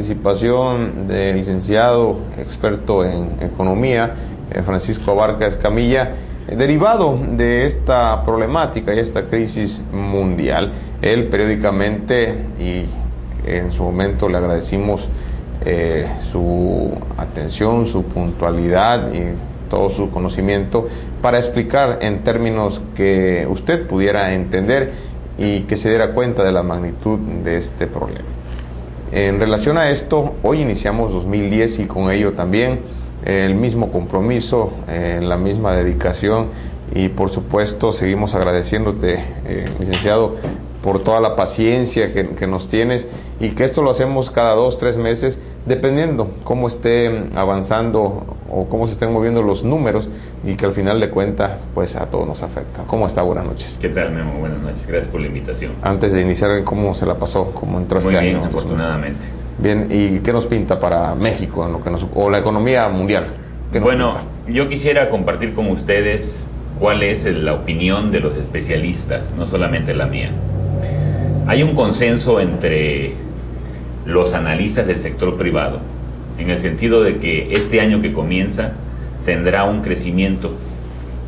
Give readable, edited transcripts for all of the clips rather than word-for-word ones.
participación del licenciado experto en economía, Francisco Abarca Escamilla, derivado de esta problemática y esta crisis mundial. Él periódicamente, y en su momento le agradecimos su atención, su puntualidad y todo su conocimiento para explicar en términos que usted pudiera entender y que se diera cuenta de la magnitud de este problema. En relación a esto, hoy iniciamos 2010 y con ello también el mismo compromiso, la misma dedicación, y por supuesto seguimos agradeciéndote, licenciado, por toda la paciencia que nos tienes, y que esto lo hacemos cada 2-3 meses, dependiendo cómo esté avanzando o cómo se estén moviendo los números, y que al final de cuentas pues a todos nos afecta. ¿Cómo está? Buenas noches. ¿Qué tal, Memo? Buenas noches, gracias por la invitación. Antes de iniciar, ¿cómo se la pasó? ¿Cómo entró este año? Muy bien, afortunadamente. Bien, ¿y qué nos pinta para México, en lo que o la economía mundial? Bueno, yo quisiera compartir con ustedes cuál es la opinión de los especialistas, no solamente la mía. Hay un consenso entre los analistas del sector privado, en el sentido de que este año que comienza tendrá un crecimiento,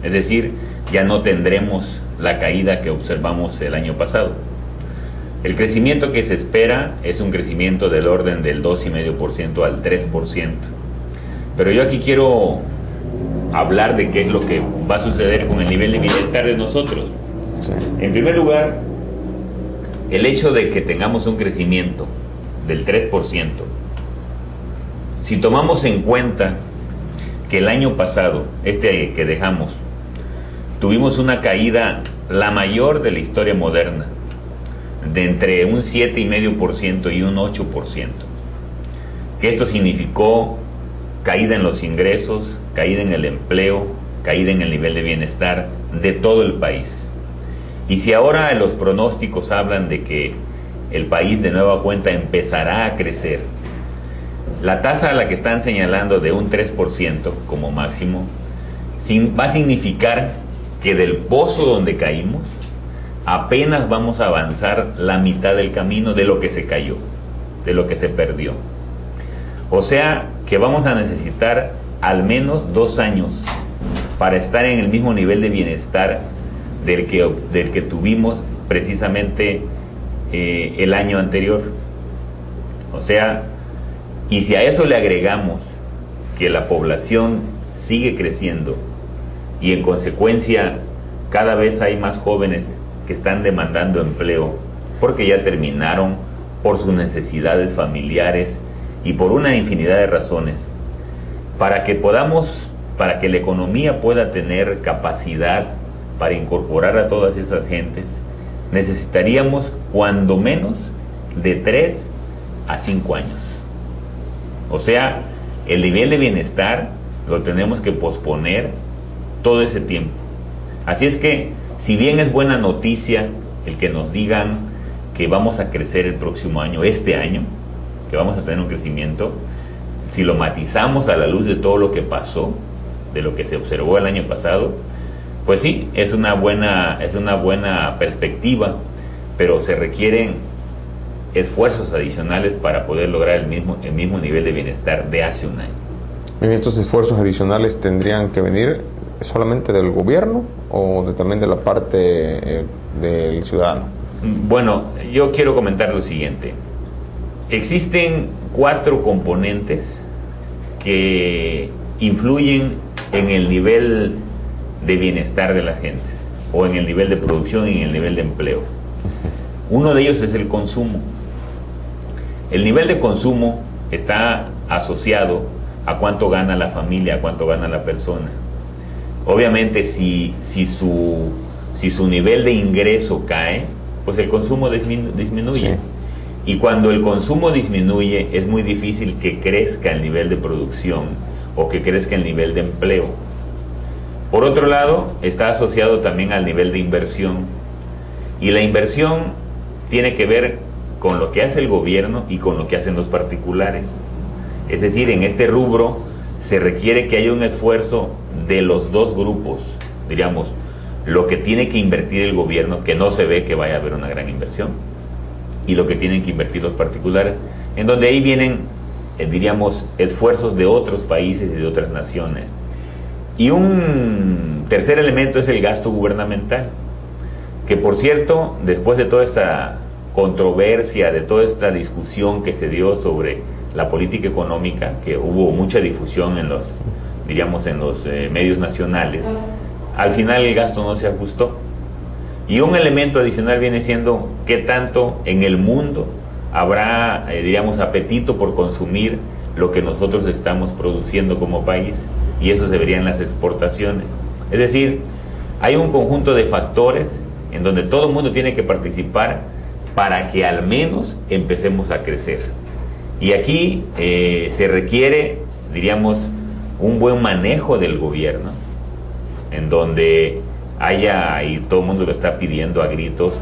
es decir, ya no tendremos la caída que observamos el año pasado. El crecimiento que se espera es un crecimiento del orden del 2,5% al 3%. Pero yo aquí quiero hablar de qué es lo que va a suceder con el nivel de bienestar de nosotros. Sí. En primer lugar, el hecho de que tengamos un crecimiento del 3%, si tomamos en cuenta que el año pasado, este que dejamos, tuvimos una caída la mayor de la historia moderna, de entre un 7,5% y un 8%, que esto significó caída en los ingresos, caída en el empleo, caída en el nivel de bienestar de todo el país. Y si ahora los pronósticos hablan de que el país de nueva cuenta empezará a crecer, la tasa a la que están señalando de un 3% como máximo, va a significar que del pozo donde caímos, apenas vamos a avanzar la mitad del camino de lo que se cayó, de lo que se perdió. O sea que vamos a necesitar al menos 2 años para estar en el mismo nivel de bienestar del que tuvimos precisamente el año anterior. O sea, y si a eso le agregamos que la población sigue creciendo y en consecuencia cada vez hay más jóvenes que están demandando empleo porque ya terminaron, por sus necesidades familiares y por una infinidad de razones, para que la economía pueda tener capacidad para incorporar a todas esas gentes, necesitaríamos cuando menos de 3 a 5 años. O sea, el nivel de bienestar lo tenemos que posponer todo ese tiempo. Así es que, si bien es buena noticia el que nos digan que vamos a crecer el próximo año, este año, que vamos a tener un crecimiento, si lo matizamos a la luz de todo lo que pasó, de lo que se observó el año pasado, pues sí, es una buena perspectiva, pero se requieren esfuerzos adicionales para poder lograr el mismo nivel de bienestar de hace un año. ¿Estos esfuerzos adicionales tendrían que venir solamente del gobierno o también de la parte del ciudadano? Bueno, yo quiero comentar lo siguiente. Existen 4 componentes que influyen en el nivel de bienestar de la gente, o en el nivel de producción y en el nivel de empleo. Uno de ellos es el consumo. El nivel de consumo está asociado a cuánto gana la familia, a cuánto gana la persona. Obviamente, si su nivel de ingreso cae, pues el consumo disminuye. Sí. Y cuando el consumo disminuye, es muy difícil que crezca el nivel de producción o que crezca el nivel de empleo. Por otro lado, está asociado también al nivel de inversión. Y la inversión tiene que ver con lo que hace el gobierno y con lo que hacen los particulares. Es decir, en este rubro se requiere que haya un esfuerzo de los dos grupos. Diríamos, lo que tiene que invertir el gobierno, que no se ve que vaya a haber una gran inversión. y lo que tienen que invertir los particulares, en donde ahí vienen, diríamos, esfuerzos de otros países y de otras naciones. Y un tercer elemento es el gasto gubernamental, que por cierto, después de toda esta controversia, de toda esta discusión que se dio sobre la política económica, que hubo mucha difusión en los, diríamos, en los medios nacionales, al final el gasto no se ajustó. Y un elemento adicional viene siendo qué tanto en el mundo habrá, diríamos, apetito por consumir lo que nosotros estamos produciendo como país, y eso se vería en las exportaciones. Es decir, hay un conjunto de factores en donde todo el mundo tiene que participar para que al menos empecemos a crecer. Y aquí se requiere, diríamos, un buen manejo del gobierno, en donde haya, y todo el mundo lo está pidiendo a gritos,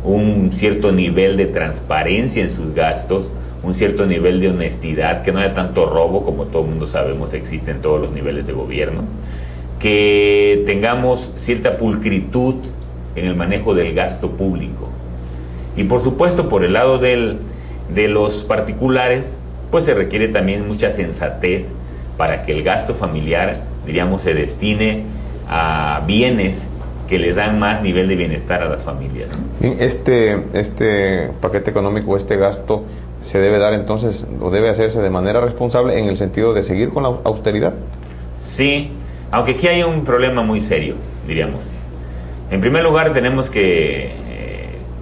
un cierto nivel de transparencia en sus gastos, un cierto nivel de honestidad, que no haya tanto robo, como todo el mundo sabemos existe en todos los niveles de gobierno, que tengamos cierta pulcritud en el manejo del gasto público. Y por supuesto, por el lado de los particulares, pues se requiere también mucha sensatez para que el gasto familiar, diríamos, se destine a bienes que le dan más nivel de bienestar a las familias, ¿no? Este paquete económico, este gasto, se debe dar entonces, o debe hacerse de manera responsable en el sentido de seguir con la austeridad. Sí, aunque aquí hay un problema muy serio, diríamos. En primer lugar, tenemos que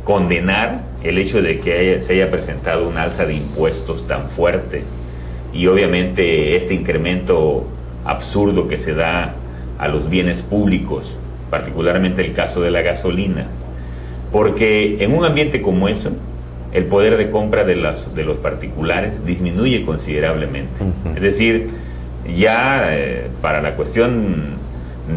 condenar el hecho de que se haya presentado un alza de impuestos tan fuerte, y obviamente este incremento absurdo que se da a los bienes públicos, particularmente el caso de la gasolina, porque en un ambiente como eso, el poder de compra de los particulares disminuye considerablemente. Es decir, ya para la cuestión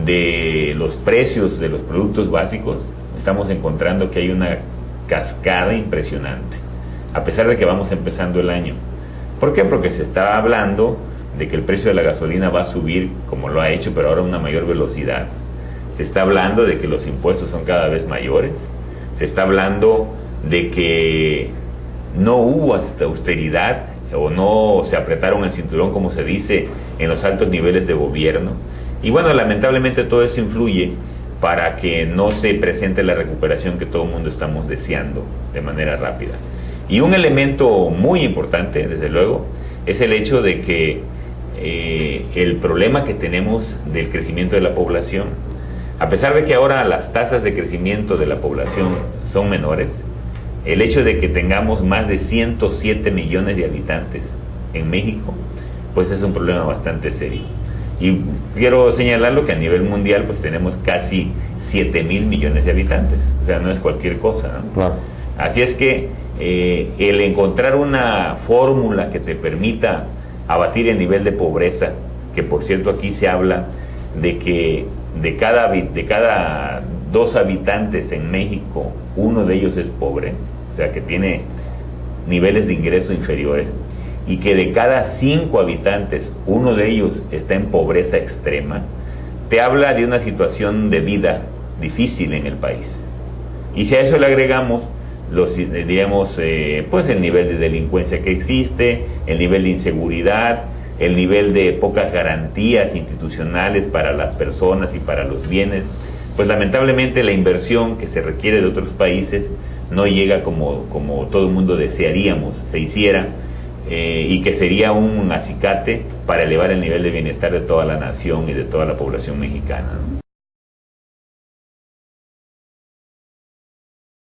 de los precios de los productos básicos, estamos encontrando que hay una cascada impresionante, a pesar de que vamos empezando el año. ¿Por qué? Porque se está hablando de que el precio de la gasolina va a subir, como lo ha hecho, pero ahora a una mayor velocidad. Se está hablando de que los impuestos son cada vez mayores. Se está hablando de que no hubo austeridad, o no se apretaron el cinturón, como se dice, en los altos niveles de gobierno. Y bueno, lamentablemente todo eso influye para que no se presente la recuperación que todo el mundo estamos deseando de manera rápida. Y un elemento muy importante, desde luego, es el hecho de que el problema que tenemos del crecimiento de la población, a pesar de que ahora las tasas de crecimiento de la población son menores, el hecho de que tengamos más de 107 millones de habitantes en México, pues es un problema bastante serio. Y quiero señalarlo que a nivel mundial pues tenemos casi 7.000 millones de habitantes, o sea, no es cualquier cosa, ¿no? Claro. Así es que el encontrar una fórmula que te permita abatir el nivel de pobreza, que por cierto aquí se habla de que de cada 2 habitantes en México, uno de ellos es pobre, o sea que tiene niveles de ingreso inferiores, y que de cada 5 habitantes, uno de ellos está en pobreza extrema, te habla de una situación de vida difícil en el país. Y si a eso le agregamos digamos, pues el nivel de delincuencia que existe, el nivel de inseguridad, el nivel de pocas garantías institucionales para las personas y para los bienes, pues lamentablemente la inversión que se requiere de otros países no llega como todo el mundo desearíamos se hiciera, y que sería un acicate para elevar el nivel de bienestar de toda la nación y de toda la población mexicana, ¿no?